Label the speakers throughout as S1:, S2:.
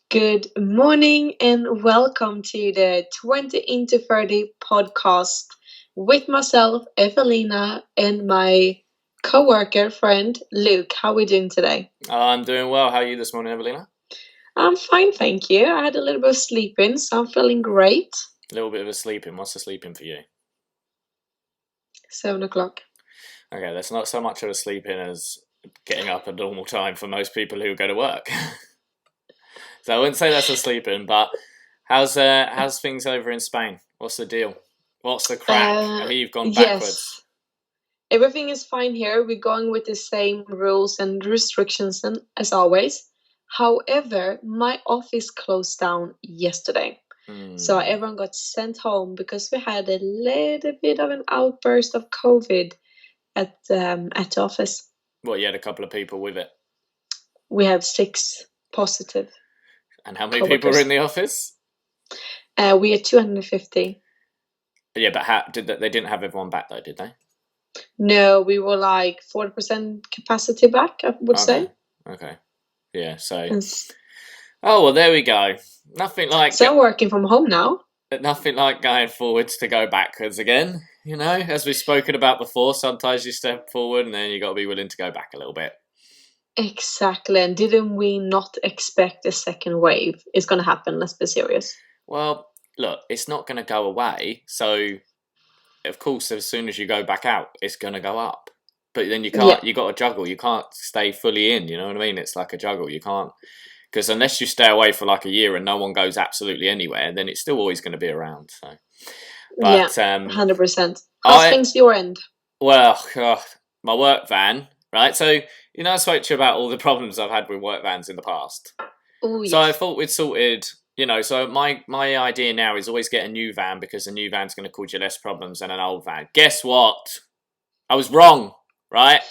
S1: Good morning and welcome to the 20 into 30 podcast with myself, Evelina, and my co-worker friend, Luke. How are we doing today?
S2: I'm doing well. How are you this morning, Evelina?
S1: I'm fine, thank you. I had a little bit of sleep in, so I'm feeling great.
S2: A little bit of a sleeping. What's the sleeping for you?
S1: 7 o'clock.
S2: Okay, that's not so much of a sleeping as getting up at normal time for most people who go to work. So I wouldn't say that's a sleeping, but how's things over in Spain? What's the deal? What's the crack? I hear you've gone backwards.
S1: Yes, everything is fine here. We're going with the same rules and restrictions as always. However, my office closed down yesterday. So everyone got sent home because we had a little bit of an outburst of COVID at the office.
S2: Well, you had a couple of people with it.
S1: We have 6 positive.
S2: And how many people were in the office?
S1: We had 250.
S2: Yeah, but they didn't have everyone back though, did they?
S1: No, we were like 40% capacity back, I would say.
S2: Okay. Yeah, so... Oh, well, there we go. Nothing like...
S1: So I'm working from home now.
S2: Nothing like going forwards to go backwards again. You know, as we've spoken about before, sometimes you step forward and then you got to be willing to go back a little bit.
S1: Exactly. And didn't we not expect a second wave? It's going to happen. Let's be serious.
S2: Well, look, it's not going to go away. So, of course, as soon as you go back out, it's going to go up. But then you can't, you got to juggle. You can't stay fully in, you know what I mean? It's like a juggle. You can't, because unless you stay away for like a year and no one goes absolutely anywhere, then it's still always going to be around. So,
S1: but, 100%. How's things your end?
S2: Well, my work van, right? So, you know, I spoke to you about all the problems I've had with work vans in the past.
S1: Ooh, yes.
S2: So I thought we'd sorted, you know, so my idea now is always get a new van because a new van's going to cause you less problems than an old van. Guess what? I was wrong, right?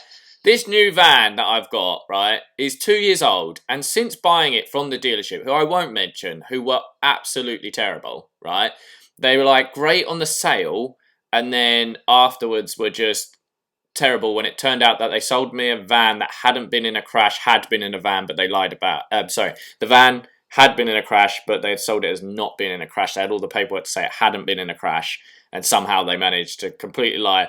S2: This new van that I've got, right, is 2 years old. And since buying it from the dealership, who I won't mention, who were absolutely terrible, right? They were like great on the sale. And then afterwards were just terrible when it turned out that they sold me a van that hadn't been in a crash, had been in a van, but they lied about. The van had been in a crash, but they had sold it as not being in a crash. They had all the paperwork to say it hadn't been in a crash, and somehow they managed to completely lie.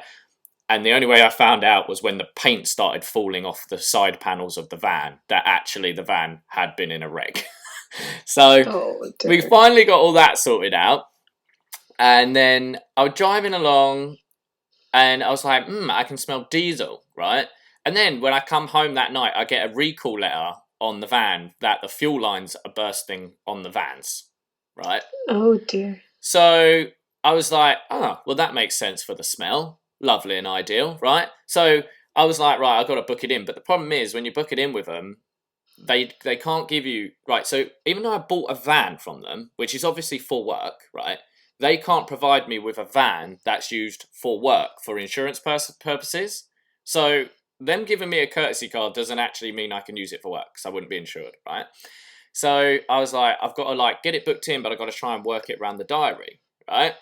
S2: And the only way I found out was when the paint started falling off the side panels of the van, that actually the van had been in a wreck. So we finally got all that sorted out. And then I was driving along and I was like, I can smell diesel, right? And then when I come home that night, I get a recall letter on the van that the fuel lines are bursting on the vans, right?
S1: Oh, dear.
S2: So I was like, well, that makes sense for the smell. Lovely and ideal, right? So I was like, right, I've got to book it in. But the problem is when you book it in with them, they can't give you... Right, so even though I bought a van from them, which is obviously for work, right? They can't provide me with a van that's used for work, for insurance purposes. So them giving me a courtesy card doesn't actually mean I can use it for work, because I wouldn't be insured, right? So I was like, I've got to like get it booked in, but I've got to try and work it around the diary, right?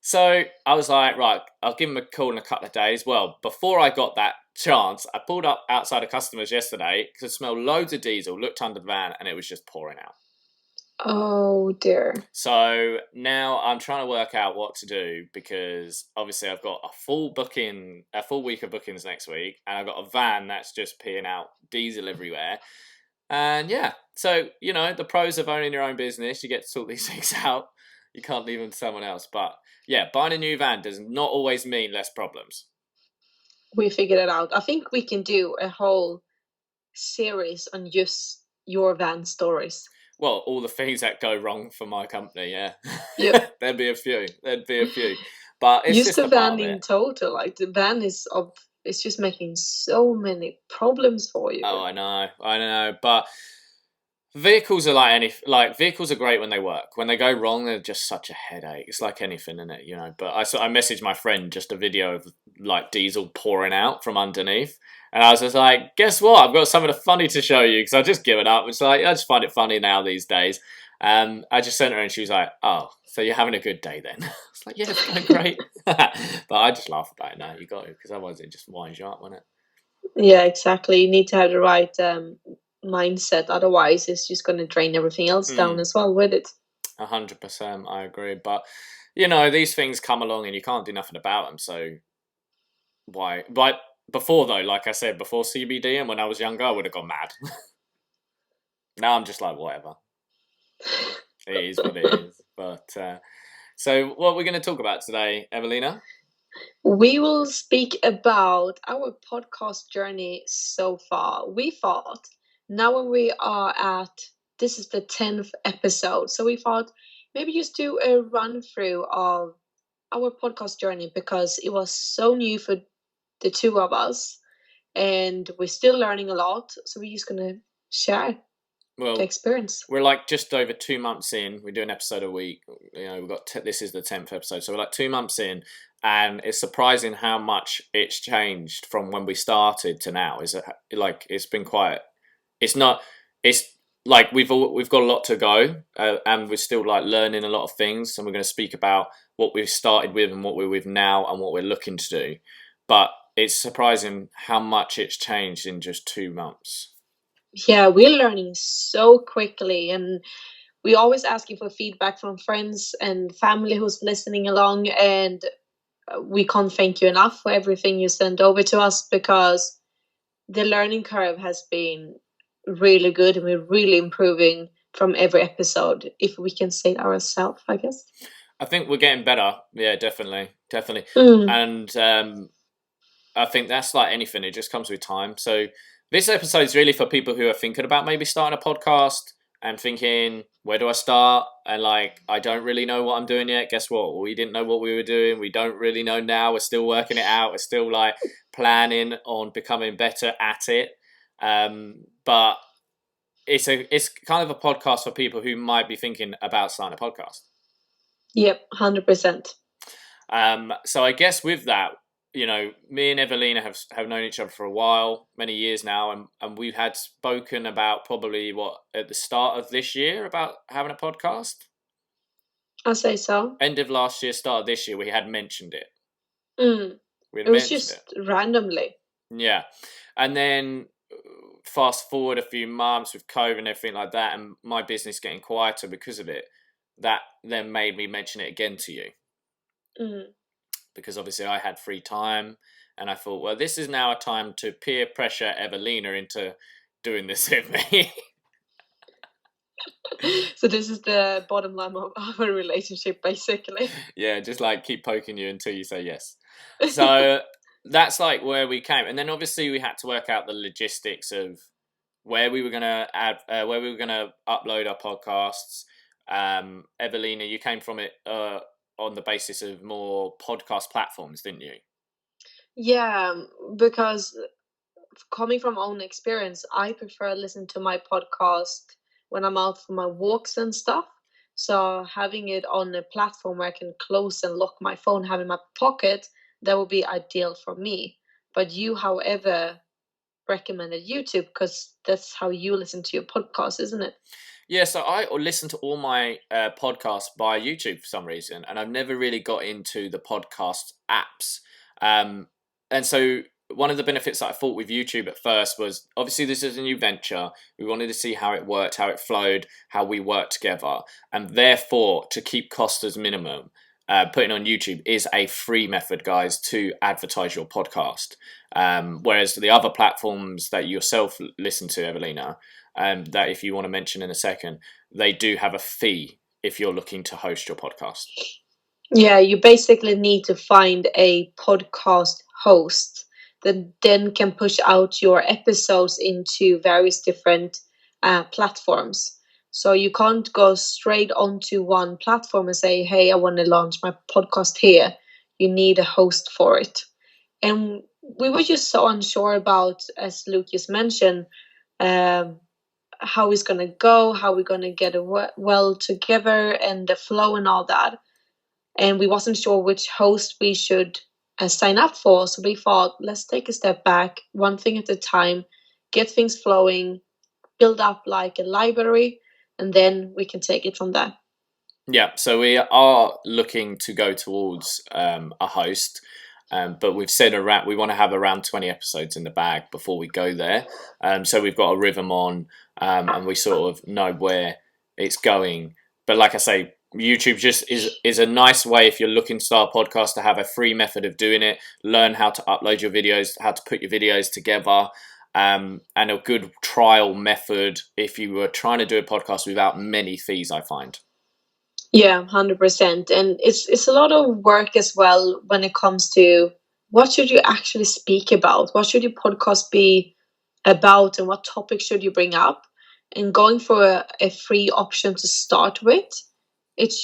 S2: So I was like, right, I'll give them a call in a couple of days. Well, before I got that chance, I pulled up outside of customers yesterday because I smelled loads of diesel, looked under the van, and it was just pouring out.
S1: Oh, dear.
S2: So now I'm trying to work out what to do because obviously I've got a full week of bookings next week, and I've got a van that's just peeing out diesel everywhere. And yeah, so, you know, the pros of owning your own business, you get to sort these things out. You can't leave them to someone else. But yeah, buying a new van does not always mean less problems.
S1: We figured it out. I think we can do a whole series on just your van stories.
S2: Well, all the things that go wrong for my company, yeah.
S1: Yep.
S2: There'd be a few. But it's just
S1: the van in total. Like the van it's just making so many problems for you.
S2: Oh, I know. But vehicles are vehicles are great when they work. When they go wrong, they're just such a headache. It's like anything, isn't it? You know. But I messaged my friend just a video of like diesel pouring out from underneath. And I was just like, guess what? I've got something funny to show you because I've just given up. It's like, I just find it funny now these days. I just sent her and she was like, oh, so you're having a good day then? I was like, yeah, it's going great. But I just laugh about it now. You got to, because otherwise it just winds you up, won't it?
S1: Yeah, exactly. You need to have the right mindset. Otherwise, it's just going to drain everything else down as well with it.
S2: 100%, I agree. But, you know, these things come along and you can't do nothing about them. So why? But before, though, like I said, before CBD and when I was younger, I would have gone mad. Now I'm just like, whatever. It is what it is. But so what we're going to talk about today, Evelina?
S1: We will speak about our podcast journey so far. We thought now when we are this is the 10th episode, so we thought maybe just do a run through of our podcast journey because it was so new for the two of us and we're still learning a lot. So we're just going to share the experience.
S2: We're like just over 2 months in. We do an episode a week. You know, we've got this is the 10th episode, so we're like 2 months in, and it's surprising how much it's changed from when we started to now. Is it like it's been quite? It's not. It's like we've got a lot to go, and we're still like learning a lot of things, and we're going to speak about what we've started with and what we're with now and what we're looking to do. But it's surprising how much it's changed in just 2 months.
S1: Yeah, we're learning so quickly, and we're always asking for feedback from friends and family who's listening along, and we can't thank you enough for everything you send over to us because the learning curve has been really good and we're really improving from every episode, if we can say it ourselves, I guess.
S2: I think we're getting better. Yeah, definitely. And I think that's like anything, it just comes with time. So this episode is really for people who are thinking about maybe starting a podcast and thinking, where do I start? And like, I don't really know what I'm doing yet. Guess what? We didn't know what we were doing. We don't really know now. We're still working it out. We're still like planning on becoming better at it. But it's kind of a podcast for people who might be thinking about starting a podcast.
S1: Yep, 100%.
S2: So I guess with that, you know, me and Evelina have known each other for a while, many years now, and we had spoken about probably at the start of this year about having a podcast.
S1: I'll say so.
S2: End of last year, start of this year, we had mentioned it.
S1: It was just randomly.
S2: Yeah, and then fast forward a few months with COVID and everything like that, and my business getting quieter because of it. That then made me mention it again to you. Because obviously I had free time and I thought, well, this is now a time to peer pressure Evelina into doing this with me.
S1: So this is the bottom line of our relationship, basically.
S2: Yeah, just like keep poking you until you say yes. So that's like where we came. And then obviously we had to work out the logistics of where we were going to where we were going to upload our podcasts. Evelina, you came from it on the basis of more podcast platforms, didn't you?
S1: Yeah, because coming from own experience, I prefer listening to my podcast when I'm out for my walks and stuff. So having it on a platform where I can close and lock my phone, have in my pocket, that would be ideal for me. But you, however, recommended YouTube because that's how you listen to your podcast, isn't it?
S2: Yeah, so I listen to all my podcasts by YouTube for some reason, and I've never really got into the podcast apps. And so one of the benefits that I thought with YouTube at first was, obviously this is a new venture. We wanted to see how it worked, how it flowed, how we worked together. And therefore, to keep costs as minimum, putting on YouTube is a free method, guys, to advertise your podcast. Whereas the other platforms that you yourself listen to, Evelina, that if you want to mention in a second, they do have a fee if you're looking to host your podcast.
S1: Yeah, you basically need to find a podcast host that then can push out your episodes into various different platforms. So you can't go straight onto one platform and say, hey, I want to launch my podcast here. You need a host for it. And we were just so unsure about, as Lucas mentioned, how it's going to go, how we're going to get it well together and the flow and all that. And we wasn't sure which host we should sign up for. So we thought, let's take a step back, one thing at a time, get things flowing, build up like a library, and then we can take it from there.
S2: Yeah, so we are looking to go towards a host. But we've said we want to have around 20 episodes in the bag before we go there. So we've got a rhythm on, and we sort of know where it's going. But like I say, YouTube just is a nice way if you're looking to start a podcast to have a free method of doing it. Learn how to upload your videos, how to put your videos together, and a good trial method if you were trying to do a podcast without many fees, I find.
S1: Yeah, 100%. And it's a lot of work as well when it comes to what should you actually speak about? What should your podcast be about, and what topic should you bring up? And going for a free option to start with, it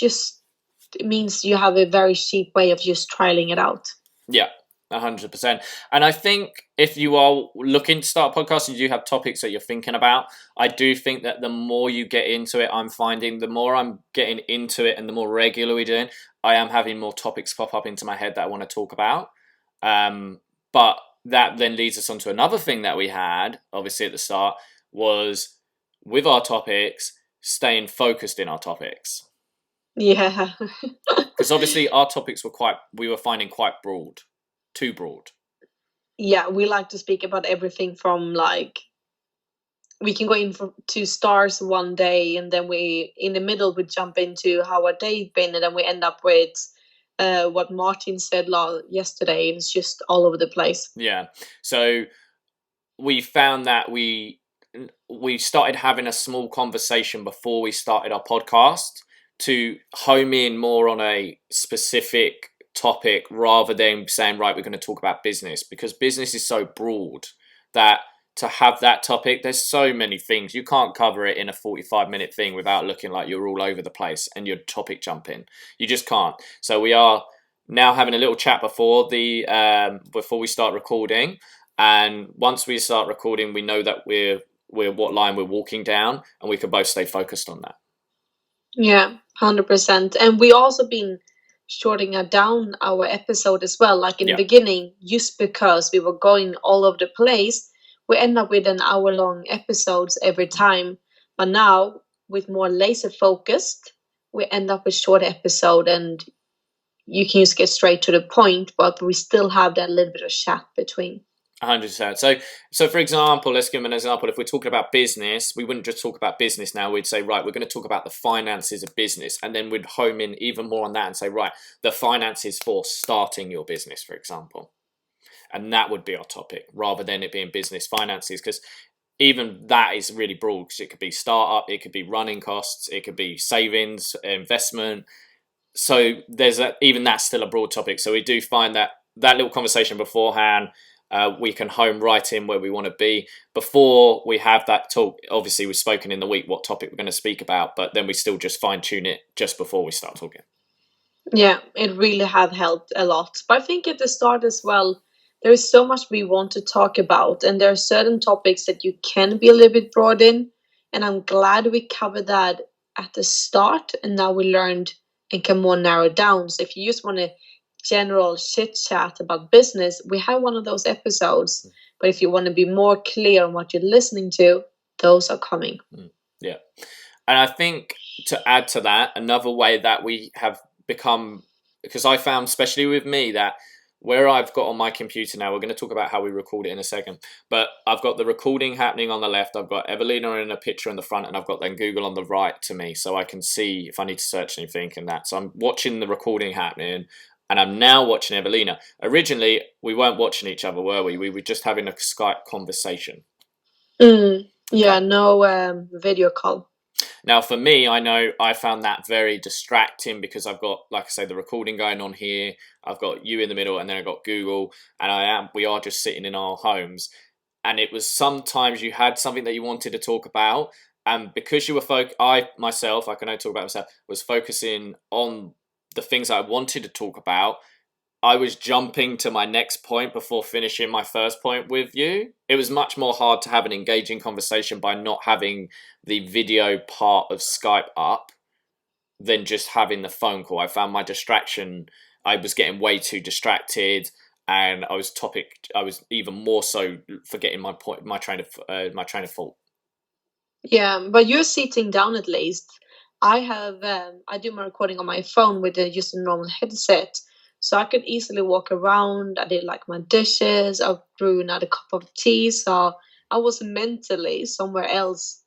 S1: means you have a very cheap way of just trialing it out.
S2: Yeah, 100%. And I think if you are looking to start a podcast and you have topics that you're thinking about, I do think that the more you get into it, I'm finding the more I'm getting into it and the more regular we're doing, I am having more topics pop up into my head that I want to talk about. But that then leads us on to another thing that we had, obviously at the start, was with our topics, staying focused in our topics.
S1: Yeah.
S2: Because obviously our topics we were finding quite broad, too broad.
S1: Yeah, we like to speak about everything from like we can go to stars one day, and then we in the middle we jump into how our day's been, and then we end up with what Martin said yesterday. It's just all over the place.
S2: Yeah. So we found that we started having a small conversation before we started our podcast to home in more on a specific topic rather than saying, right, we're going to talk about business, because business is so broad that to have that topic, there's so many things. You can't cover it in a 45-minute thing without looking like you're all over the place and you're topic jumping. You just can't. So we are now having a little chat before we start recording. And once we start recording, we know that we're what line we're walking down, and we can both stay focused on that.
S1: Yeah, 100%. And we also been shorting down our episode as well. Like in the beginning, just because we were going all over the place, we end up with an hour-long episodes every time. But now, with more laser focused, we end up with short episode, and you can just get straight to the point, but we still have that little bit of chat between.
S2: 100%. So for example, let's give an example. If we're talking about business, we wouldn't just talk about business now. We'd say, right, we're going to talk about the finances of business. And then we'd home in even more on that and say, right, the finances for starting your business, for example. And that would be our topic rather than it being business finances, because even that is really broad, because it could be startup, it could be running costs, it could be savings, investment. So even that's still a broad topic. So we do find that little conversation beforehand, we can home right in where we want to be before we have that talk. Obviously, we've spoken in the week what topic we're going to speak about, but then we still just fine tune it just before we start talking.
S1: Yeah, it really have helped a lot. But I think at the start as well, there is so much we want to talk about, and there are certain topics that you can be a little bit broad in. And I'm glad we covered that at the start, and now we learned and can more narrow down. So if you just want to general chit chat about business, we have one of those episodes. But if you want to be more clear on what you're listening to, those are coming.
S2: Yeah. And I think to add to that, another way that we have become, because I found, especially with me, that where I've got on my computer now, we're going to talk about how we record it in a second, but I've got the recording happening on the left, I've got Evelina in a picture in the front, and I've got then Google on the right to me, so I can see if I need to search anything and that. So I'm watching the recording happening, and I'm now watching Evelina. Originally, we weren't watching each other, were we? We were just having a Skype conversation.
S1: Yeah, no video call.
S2: Now, for me, I know I found that very distracting because I've got, like I say, the recording going on here. I've got you in the middle, and then I've got Google, and we are just sitting in our homes. And it was sometimes you had something that you wanted to talk about, and because you were I can only talk about myself, was focusing on the things I wanted to talk about. I was jumping to my next point before finishing my first point with you. It was much more hard to have an engaging conversation by not having the video part of Skype up than just having the phone call. I found my distraction, I was getting way too distracted, and I was even more so forgetting my point, my train of thought.
S1: Yeah, but you're sitting down at least. I do my recording on my phone with just a normal headset. So I could easily walk around. I did like my dishes. I brew another cup of tea. So I was mentally somewhere else.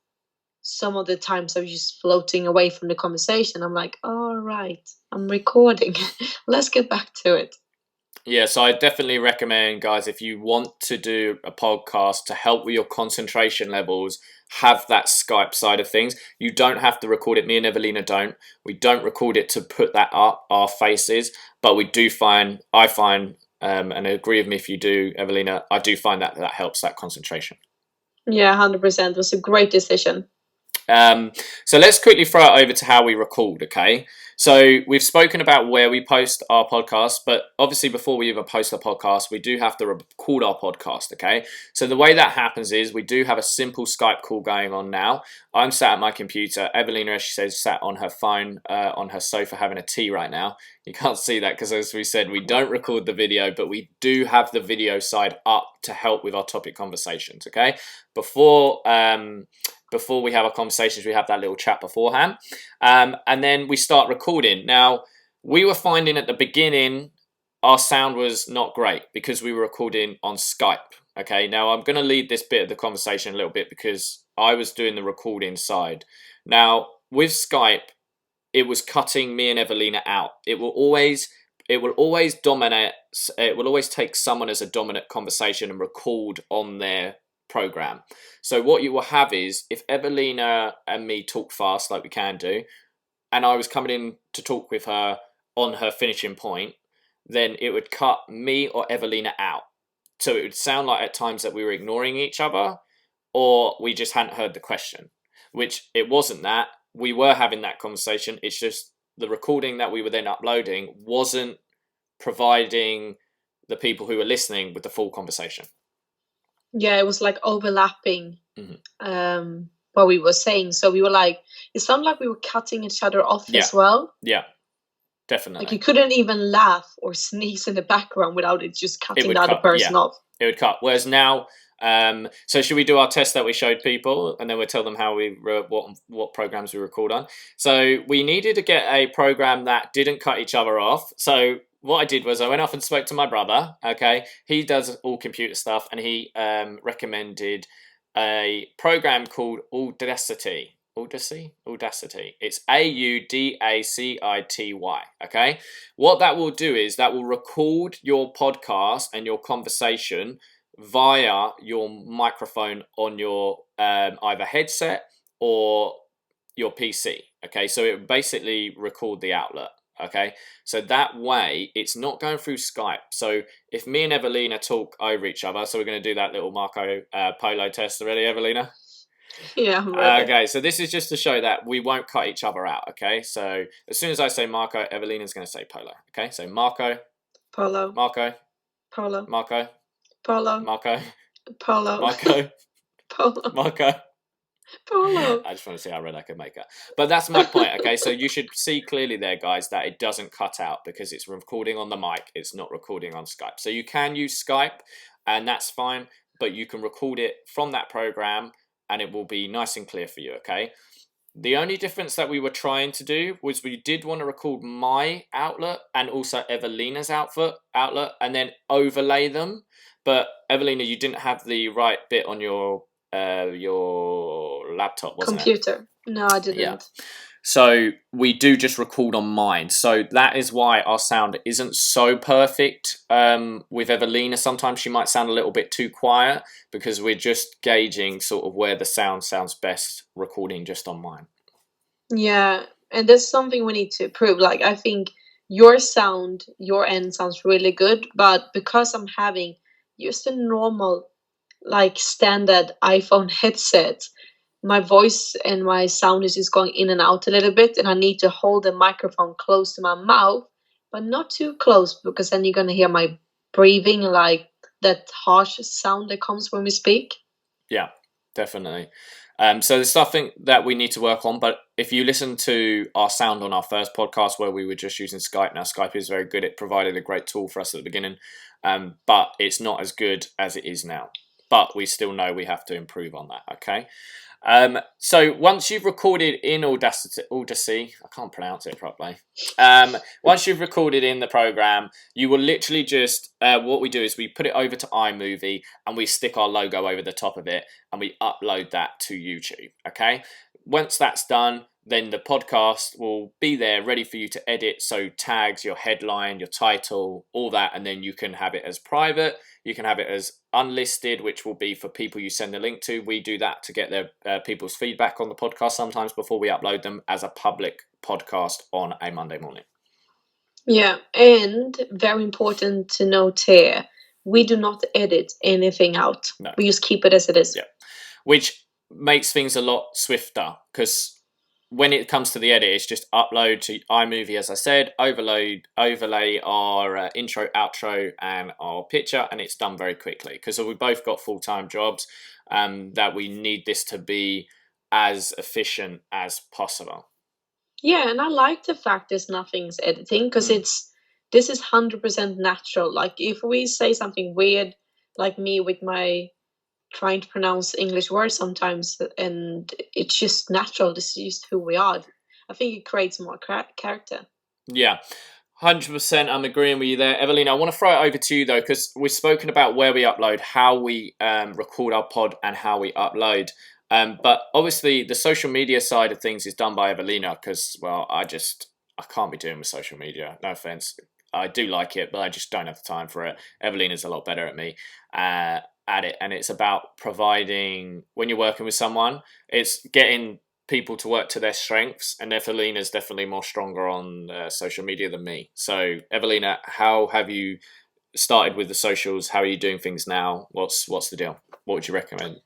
S1: Some of the times I was just floating away from the conversation. I'm like, all right, I'm recording. Let's get back to it.
S2: Yeah, so I definitely recommend, guys, if you want to do a podcast to help with your concentration levels, have that Skype side of things. You don't have to record it. Me and Evelina don't. We don't record it to put that up, our faces, but I find, and agree with me if you do, Evelina, I do find that helps that concentration.
S1: Yeah, 100%. It was a great decision.
S2: So let's quickly throw it over to how we record, okay? So we've spoken about where we post our podcast, but obviously before we even post a podcast, we do have to record our podcast, okay? So the way that happens is we do have a simple Skype call going on now. I'm sat at my computer. Evelina, as she says, sat on her phone, on her sofa having a tea right now. You can't see that because, as we said, we don't record the video, but we do have the video side up to help with our topic conversations, okay? Before we have our conversations, we have that little chat beforehand. And then we start recording. Now, we were finding at the beginning our sound was not great because we were recording on Skype. Okay, now I'm going to lead this bit of the conversation a little bit because I was doing the recording side. Now, with Skype, it was cutting me and Evelina out. It will always dominate. It will always take someone as a dominant conversation and record on their program. So what you will have is if Evelina and me talk fast like we can do, and I was coming in to talk with her on her finishing point, then it would cut me or Evelina out. So it would sound like at times that we were ignoring each other or we just hadn't heard the question, which it wasn't that. We were having that conversation. It's just the recording that we were then uploading wasn't providing the people who were listening with the full conversation.
S1: Yeah, it was like overlapping what we were saying. So we were like, it sounded like we were cutting each other off as well.
S2: Yeah, definitely.
S1: Like you couldn't even laugh or sneeze in the background without it just cutting the other person off.
S2: It would cut. Whereas now, so should we do our test that we showed people, and then we'll tell them how what programs we record on? So we needed to get a program that didn't cut each other off. So what I did was I went off and spoke to my brother. Okay, he does all computer stuff, and he recommended a program called Audacity. Audacity. It's Audacity. Okay. What that will do is that will record your podcast and your conversation via your microphone on your either headset or your PC. Okay. So it will basically record the outlet. Okay. So that way it's not going through Skype. So if me and Evelina talk over each other, so we're going to do that little Marco Polo test. Ready, Evelina?
S1: Yeah, I'm ready.
S2: Okay, so this is just to show that we won't cut each other out, okay? So as soon as I say Marco, Evelina's going to say Polo, okay? So Marco.
S1: Polo.
S2: Marco.
S1: Polo.
S2: Marco.
S1: Polo.
S2: Marco.
S1: Polo.
S2: Marco.
S1: Polo.
S2: Marco.
S1: Polo.
S2: I just want to see how red I can make her. But that's my point, okay? So you should see clearly there, guys, that it doesn't cut out because it's recording on the mic. It's not recording on Skype. So you can use Skype, and that's fine, but you can record it from that program and it will be nice and clear for you, okay? The only difference that we were trying to do was we did want to record my outlet and also Evelina's outlet and then overlay them. But Evelina, you didn't have the right bit on your laptop, wasn't
S1: Computer. No, I didn't.
S2: Yeah. So we do just record on mine. So that is why our sound isn't so perfect. With Evelina, sometimes she might sound a little bit too quiet because we're just gauging sort of where the sound sounds best recording just on mine.
S1: Yeah, and that's something we need to improve. Like I think your sound, your end sounds really good, but because I'm having just a normal, like standard iPhone headset, my voice and my sound is just going in and out a little bit, and I need to hold the microphone close to my mouth, but not too close because then you're gonna hear my breathing, like that harsh sound that comes when we speak.
S2: Yeah, definitely. So there's something that we need to work on, but if you listen to our sound on our first podcast where we were just using Skype, now Skype is very good. It provided a great tool for us at the beginning, but it's not as good as it is now. but we still know we have to improve on that. Okay. So once you've recorded in Audacity, I can't pronounce it properly. Once you've recorded in the program, you will literally just, what we do is we put it over to iMovie and we stick our logo over the top of it and we upload that to YouTube. Okay. Once that's done, then the podcast will be there ready for you to edit. So tags, your headline, your title, all that. And then you can have it as private. You can have it as unlisted, which will be for people you send the link to. We do that to get their people's feedback on the podcast sometimes before we upload them as a public podcast on a Monday morning.
S1: Yeah, and very important to note here, we do not edit anything out.
S2: No.
S1: We just keep it as it is.
S2: Yeah, which makes things a lot swifter because when it comes to the edit, it's just upload to iMovie, as I said, overlay our intro, outro, and our picture, and it's done very quickly because we both got full-time jobs, that we need this to be as efficient as possible.
S1: Yeah, and I like the fact there's nothing's editing because this is 100% natural. Like if we say something weird, like me with my trying to pronounce English words sometimes, and it's just natural. This is just who we are. I think it creates more character.
S2: Yeah, 100%. I'm agreeing with you there, Evelina. I want to throw it over to you though, because we've spoken about where we upload, how we record our pod, and how we upload. But obviously, the social media side of things is done by Evelina because, well, I can't be doing with social media. No offense. I do like it, but I just don't have the time for it. Evelina's a lot better at me at it, and it's about providing, when you're working with someone, it's getting people to work to their strengths, and Evelina's definitely more stronger on social media than me. So, Evelina, how have you started with the socials? How are you doing things now? What's the deal? What would you recommend?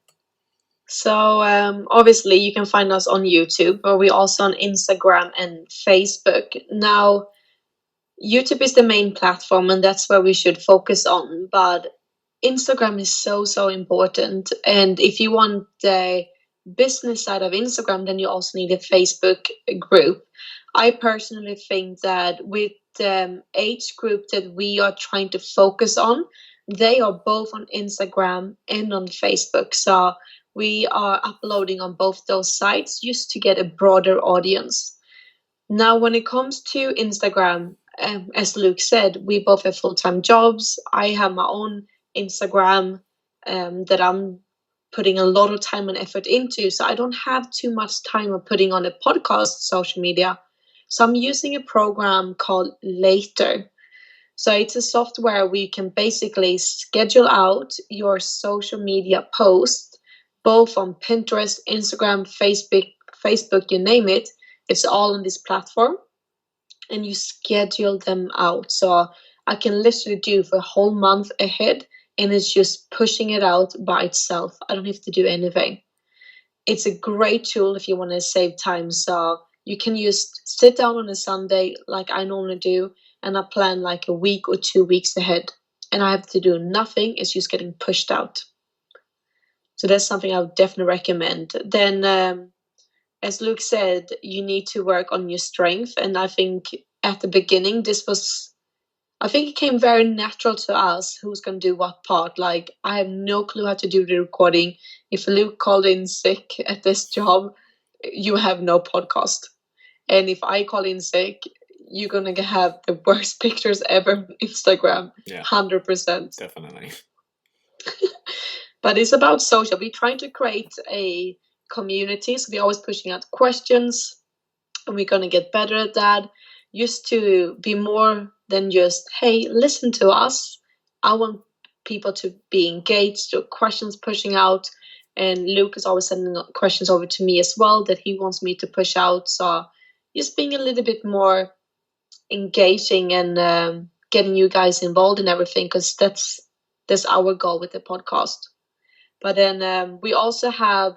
S1: So obviously you can find us on YouTube, but we're also on Instagram and Facebook. Now, YouTube is the main platform, and that's where we should focus on. But Instagram is so important. And if you want the business side of Instagram, then you also need a Facebook group. I personally think that with the age group that we are trying to focus on, they are both on Instagram and on Facebook. So we are uploading on both those sites just to get a broader audience. Now, when it comes to Instagram, as Luke said, we both have full-time jobs. I have my own Instagram that I'm putting a lot of time and effort into. So I don't have too much time of putting on a podcast social media. So I'm using a program called Later. So it's a software where you can basically schedule out your social media posts, both on Pinterest, Instagram, Facebook, you name it. It's all on this platform, and you schedule them out. So I can literally do for a whole month ahead, and it's just pushing it out by itself. I don't have to do anything. It's a great tool if you want to save time. So you can just sit down on a Sunday like I normally do, and I plan like a week or 2 weeks ahead, and I have to do nothing. It's just getting pushed out. So that's something I would definitely recommend. Then, as Luke said, you need to work on your strength. And I think at the beginning, I think it came very natural to us who's going to do what part. Like, I have no clue how to do the recording. If Luke called in sick at this job, you have no podcast. And if I call in sick, you're going to have the worst pictures ever on Instagram. Yeah, 100%.
S2: Definitely.
S1: But it's about social. We're trying to create a community. So we're always pushing out questions, and we're going to get better at that. Used to be more than just, hey, listen to us. I want people to be engaged, or questions pushing out. And Luke is always sending questions over to me as well that he wants me to push out. So just being a little bit more engaging and getting you guys involved in everything, because that's our goal with the podcast. But then we also have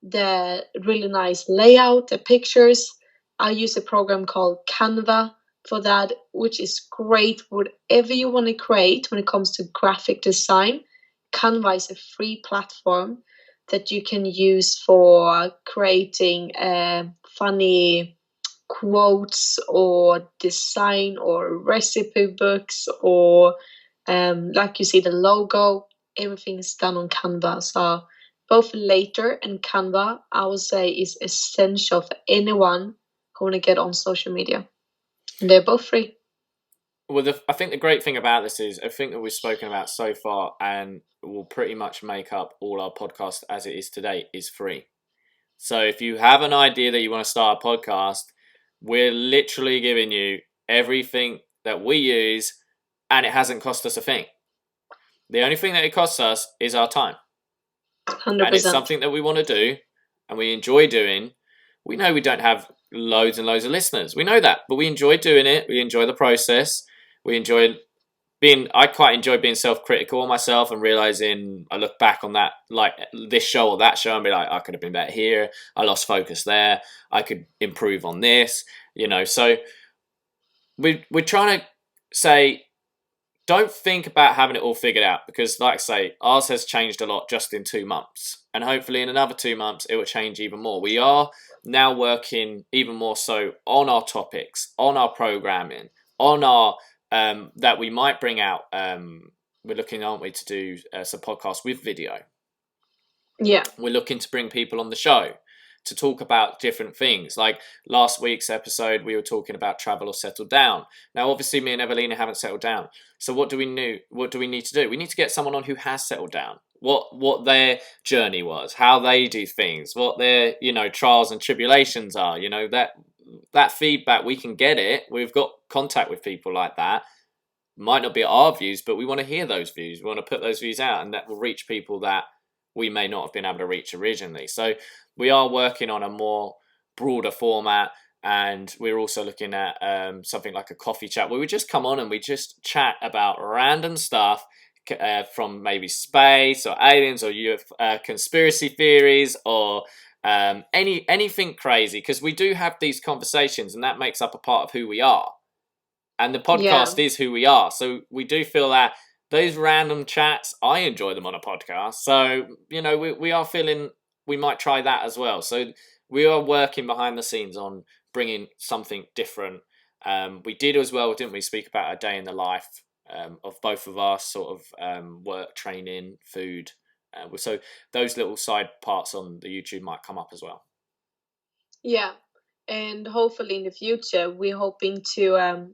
S1: the really nice layout, the pictures. I use a program called Canva for that, which is great. Whatever you want to create when it comes to graphic design, Canva is a free platform that you can use for creating funny quotes or design or recipe books, or like you see the logo. everything is done on Canva. So both Later and Canva, I would say, is essential for anyone who want to get on social media. And they're both free.
S2: Well, I think the great thing about this is everything that we've spoken about so far and will pretty much make up all our podcast as it is today is free. So if you have an idea that you want to start a podcast, we're literally giving you everything that we use, and it hasn't cost us a thing. The only thing that it costs us is our time.
S1: 100%.
S2: And it's something that we want to do and we enjoy doing. We know we don't have loads and loads of listeners. We know that, but we enjoy doing it. We enjoy the process. We enjoy I quite enjoy being self-critical on myself and realizing I look back on that, like this show or that show, and be like, I could have been better here. I lost focus there. I could improve on this, So we're trying to say, don't think about having it all figured out, because like I say, ours has changed a lot just in 2 months. And hopefully in another 2 months, it will change even more. We are now working even more so on our topics, on our programming, on our that we might bring out. We're looking, aren't we, to do some podcasts with video.
S1: Yeah.
S2: We're looking to bring people on the show to talk about different things. Like last week's episode, we were talking about travel or settle down. Now, obviously, me and Evelina haven't settled down. So what do we need to do? We need to get someone on who has settled down. What their journey was, how they do things, what their trials and tribulations are. That feedback, we can get it. We've got contact with people like that. Might not be our views, but we want to hear those views. We want to put those views out, and that will reach people that we may not have been able to reach originally. So we are working on a more broader format, and we're also looking at something like a coffee chat where we just come on and we just chat about random stuff from maybe space or aliens or conspiracy theories or anything crazy, because we do have these conversations and that makes up a part of who we are, and the podcast is who we are. So we do feel that those random chats, I enjoy them on a podcast. So we are feeling we might try that as well. So we are working behind the scenes on bringing something different. We did as well, didn't we, speak about a day in the life of both of us, sort of work, training, food. So those little side parts on the YouTube might come up as well.
S1: Yeah, and hopefully in the future, we're hoping to,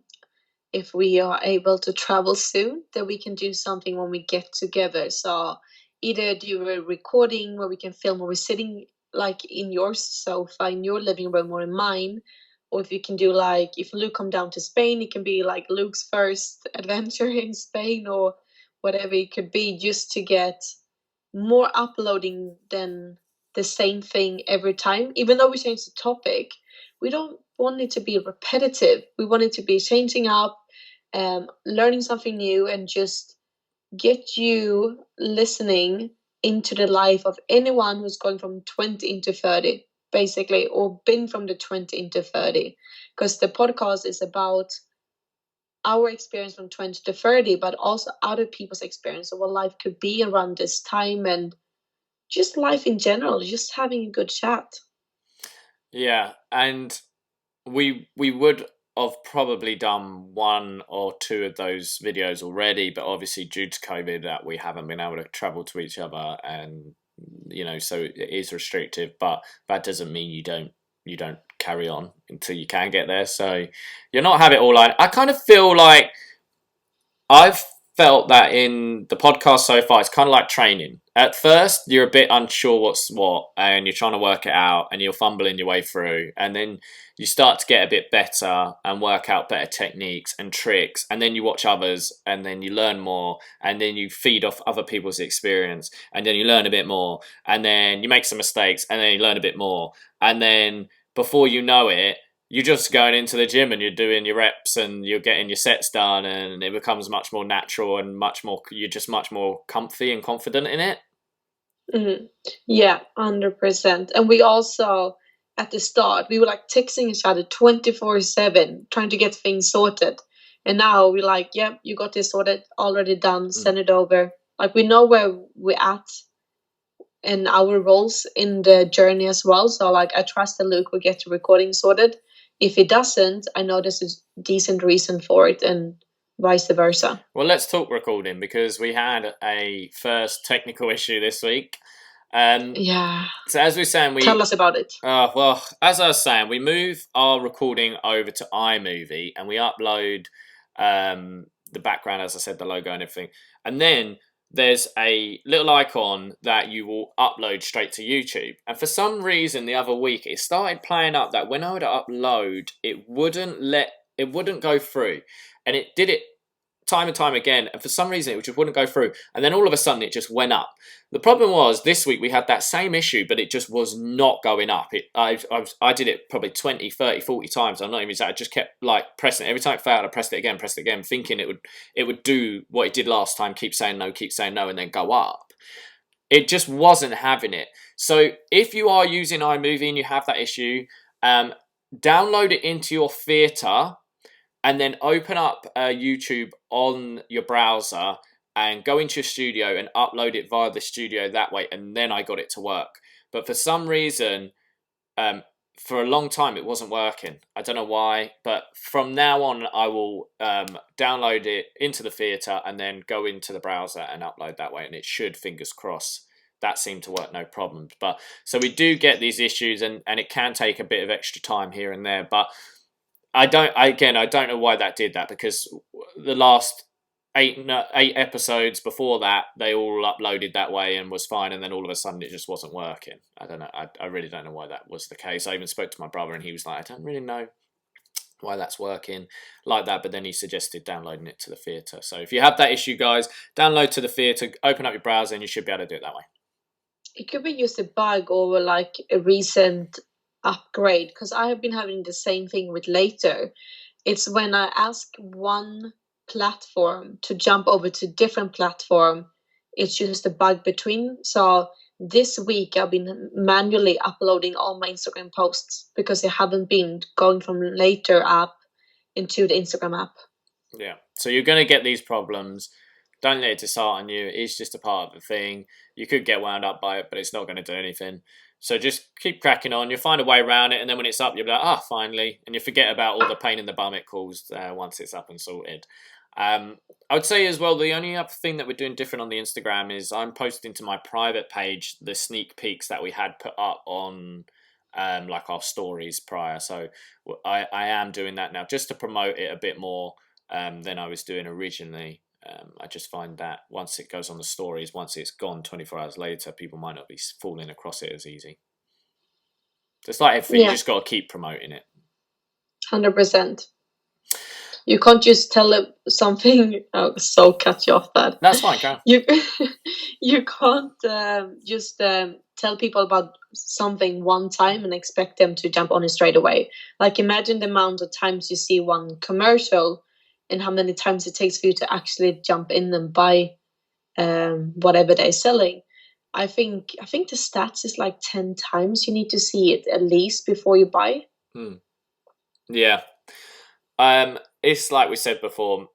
S1: if we are able to travel soon, that we can do something when we get together. So either do a recording where we can film when we're sitting like in your sofa, in your living room or in mine, or if you can do like, if Luke come down to Spain, it can be like Luke's first adventure in Spain or whatever it could be, just to get more uploading than the same thing every time. Even though we change the topic, we don't want it to be repetitive. We want it to be changing up, learning something new, and just get you listening into the life of anyone who's going from 20 into 30, basically, or been from the 20 into 30. Because the podcast is about our experience from 20 to 30, but also other people's experience of what life could be around this time, and just life in general, just having a good chat.
S2: Yeah, and we would have probably done 1 or 2 of those videos already, but obviously due to COVID that we haven't been able to travel to each other, and so it is restrictive, but that doesn't mean you don't carry on until you can get there. So you'll not have it all lined. I kind of feel like I've felt that in the podcast so far, it's kind of like training. At first, you're a bit unsure what's what, and you're trying to work it out, and you're fumbling your way through, and then you start to get a bit better and work out better techniques and tricks, and then you watch others, and then you learn more, and then you feed off other people's experience, and then you learn a bit more, and then you make some mistakes, and then you learn a bit more, and then before you know it, you're just going into the gym and you're doing your reps and you're getting your sets done, and it becomes much more natural and you're just much more comfy and confident in it.
S1: Mm-hmm. Yeah, 100%. And we also, at the start, we were like texting each other 24/7, trying to get things sorted. And now we're like, yep, you got this sorted, already done, send it over. Like, we know where we're at and our roles in the journey as well. So like, I trust that Luke will get the recording sorted. If he doesn't, I know there's a decent reason for it, and vice versa.
S2: Well, let's talk recording, because we had a first technical issue this week.
S1: Yeah.
S2: So as we're saying,
S1: Tell us about it.
S2: well, as I was saying, we move our recording over to iMovie and we upload the background, as I said, the logo and everything. And then there's a little icon that you will upload straight to YouTube. And for some reason, the other week, it started playing up that when I would upload, it wouldn't go through. And it did it time and time again, and for some reason it just wouldn't go through, and then all of a sudden it just went up. The problem was this week we had that same issue, but it just was not going up. I did it probably 20, 30, 40 times. I'm not even saying, I just kept like pressing it. Every time it failed, I pressed it again, thinking it would do what it did last time, keep saying no, and then go up. It just wasn't having it. So if you are using iMovie and you have that issue, download it into your theatre, and then open up YouTube on your browser and go into your studio and upload it via the studio that way. And then I got it to work. But for some reason, for a long time, it wasn't working. I don't know why. But from now on, I will download it into the theatre and then go into the browser and upload that way. And it should, fingers crossed, that seemed to work no problems. But so we do get these issues, and it can take a bit of extra time here and there. But I don't know why that did that, because the last eight episodes before that, they all uploaded that way and was fine, and then all of a sudden it just wasn't working. I don't know. I really don't know why that was the case. I even spoke to my brother and he was like, I don't really know why that's working like that, but then he suggested downloading it to the theatre. So if you have that issue, guys, download to the theatre, open up your browser, and you should be able to do it that way.
S1: It could be just a bug or like a recent upgrade, because I have been having the same thing with Later. It's when I ask one platform to jump over to different platform, it's just a bug between. So this week I've been manually uploading all my Instagram posts because I haven't been going from Later app into the Instagram app.
S2: Yeah, so you're going to get these problems. Don't let it dishearten you. It's just a part of the thing. You could get wound up by it, but it's not going to do anything. So just keep cracking on. You'll find a way around it, and then when it's up, you'll be like, finally. And you forget about all the pain in the bum it caused once it's up and sorted. I would say as well, the only other thing that we're doing different on the Instagram is I'm posting to my private page the sneak peeks that we had put up on like our stories prior. So I am doing that now just to promote it a bit more than I was doing originally. I just find that once it goes on the stories, once it's gone 24 hours later, people might not be falling across it as easy. Just like everything, you just got to keep promoting it.
S1: 100%. You can't just tell them something. So cut you off that.
S2: That's fine, Karen.
S1: You can't just tell people about something one time and expect them to jump on it straight away. Like imagine the amount of times you see one commercial and how many times it takes for you to actually jump in and buy whatever they're selling. I think the stats is like 10 times you need to see it at least before you buy.
S2: Yeah. It's like we said before,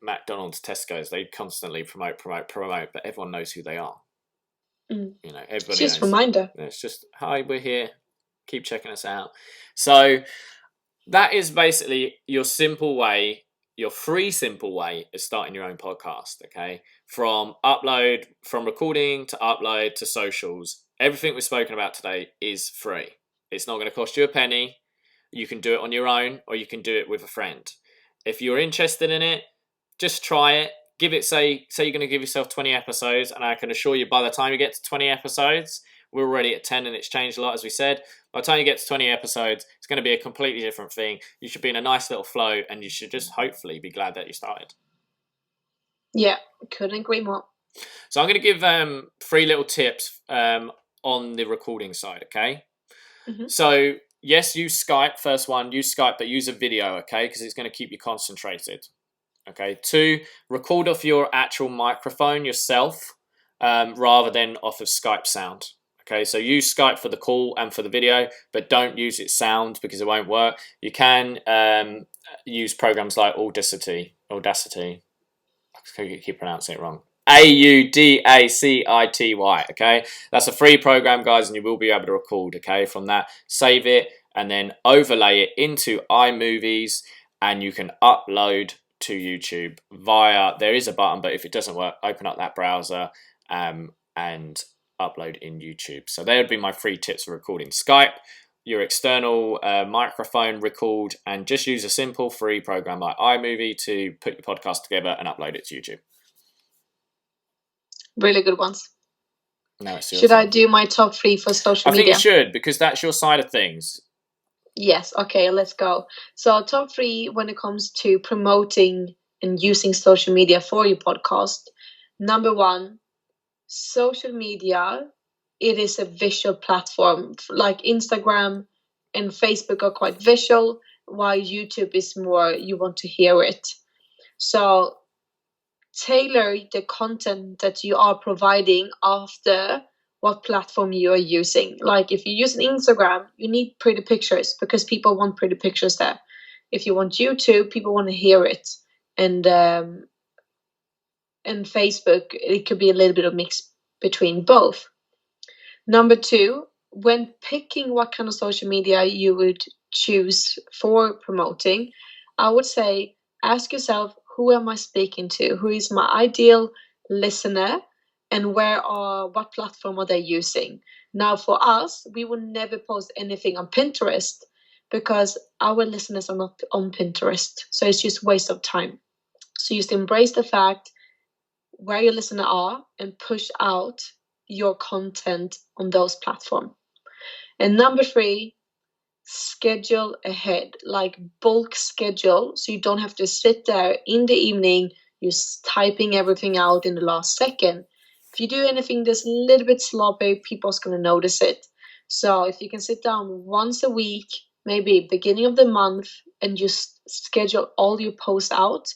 S2: McDonald's, Tesco's, they constantly promote, but everyone knows who they are. Everybody
S1: it's just
S2: knows.
S1: Reminder.
S2: It's just, hi, we're here. Keep checking us out. So that is basically your free simple way of starting your own podcast, okay? From recording to upload to socials, everything we've spoken about today is free. It's not going to cost you a penny. You can do it on your own, or you can do it with a friend. If you're interested in it, just try it. Give it, say you're going to give yourself 20 episodes, and I can assure you by the time you get to 20 episodes, we're already at 10 and it's changed a lot, as we said. By the time you get to 20 episodes, it's going to be a completely different thing. You should be in a nice little flow, and you should just hopefully be glad that you started.
S1: Yeah, couldn't agree more.
S2: So I'm going to give 3 little tips on the recording side, okay?
S1: Mm-hmm.
S2: So yes, use Skype. First one, use Skype, but use a video, okay? Because it's going to keep you concentrated. Okay. 2, record off your actual microphone yourself rather than off of Skype sound. Okay, so use Skype for the call and for the video, but don't use its sound because it won't work. You can use programs like Audacity. I keep pronouncing it wrong. Audacity, okay? That's a free program, guys, and you will be able to record, okay? From that, save it, and then overlay it into iMovies, and you can upload to YouTube via, there is a button, but if it doesn't work, open up that browser and upload in YouTube. So they would be my 3 tips for recording Skype, your external microphone, record, and just use a simple free program like iMovie to put your podcast together and upload it to YouTube.
S1: Really good ones.
S2: Now it's your
S1: Should I
S2: turn.
S1: do my top 3 for social media?
S2: I think you should, because that's your side of things.
S1: Yes, okay, let's go. So top 3 when it comes to promoting and using social media for your podcast. Number 1, social media, it is a visual platform. Like Instagram and Facebook are quite visual, while YouTube is more you want to hear it. So tailor the content that you are providing after what platform you are using. Like if you use an Instagram, you need pretty pictures because people want pretty pictures there. If you want YouTube, people want to hear it. And Facebook, it could be a little bit of mix between both. Number 2, when picking what kind of social media you would choose for promoting, I would say ask yourself, who am I speaking to? Who is my ideal listener? And what platform are they using? Now, for us, we will never post anything on Pinterest because our listeners are not on Pinterest. So it's just waste of time. So just embrace the fact where your listeners are and push out your content on those platforms. And number 3, schedule ahead, like bulk schedule, so you don't have to sit there in the evening just typing everything out in the last second. If you do anything that's a little bit sloppy, people's going to notice it. So if you can sit down once a week, maybe beginning of the month, and just schedule all your posts out,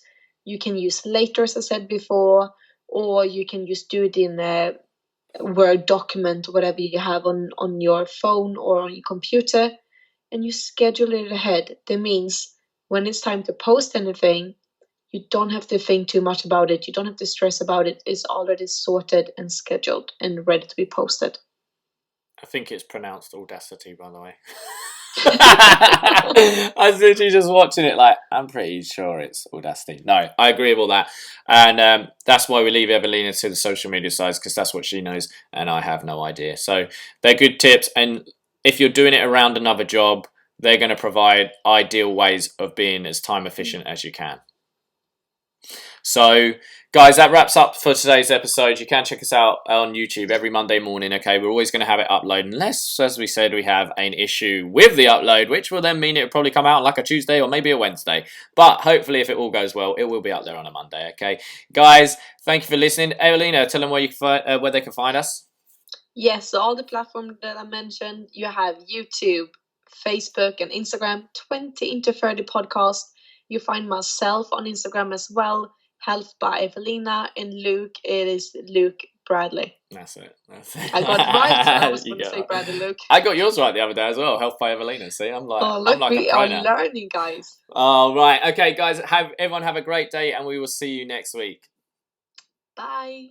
S1: you can use later, as I said before, or you can just do it in a Word document, whatever you have on your phone or on your computer, and you schedule it ahead. That means when it's time to post anything, you don't have to think too much about it. You don't have to stress about it. It's already sorted and scheduled and ready to be posted.
S2: I think it's pronounced Audacity, by the way. I was literally just watching it like, I'm pretty sure it's Audacity. No, I agree with all that. And that's why we leave Evelina to the social media sides, because that's what she knows and I have no idea. So they're good tips. And if you're doing it around another job, they're going to provide ideal ways of being as time efficient as you can. So, guys, that wraps up for today's episode. You can check us out on YouTube every Monday morning, okay? We're always going to have it upload unless, as we said, we have an issue with the upload, which will then mean it will probably come out like a Tuesday or maybe a Wednesday. But hopefully, if it all goes well, it will be up there on a Monday, okay? Guys, thank you for listening. Evelina, tell them where they can find us.
S1: Yes, so all the platforms that I mentioned, you have YouTube, Facebook, and Instagram, 20 into 30 podcasts. You find myself on Instagram as well, Health by Evelina, and Luke, it is Luke Bradley.
S2: That's it.
S1: I got it right. I was going to say Bradley Luke.
S2: I got yours right the other day as well. Health by Evelina. See, I'm like
S1: we
S2: a pro
S1: are
S2: now.
S1: Learning, guys.
S2: Oh, right. Okay, guys. Everyone have a great day, and we will see you next week.
S1: Bye.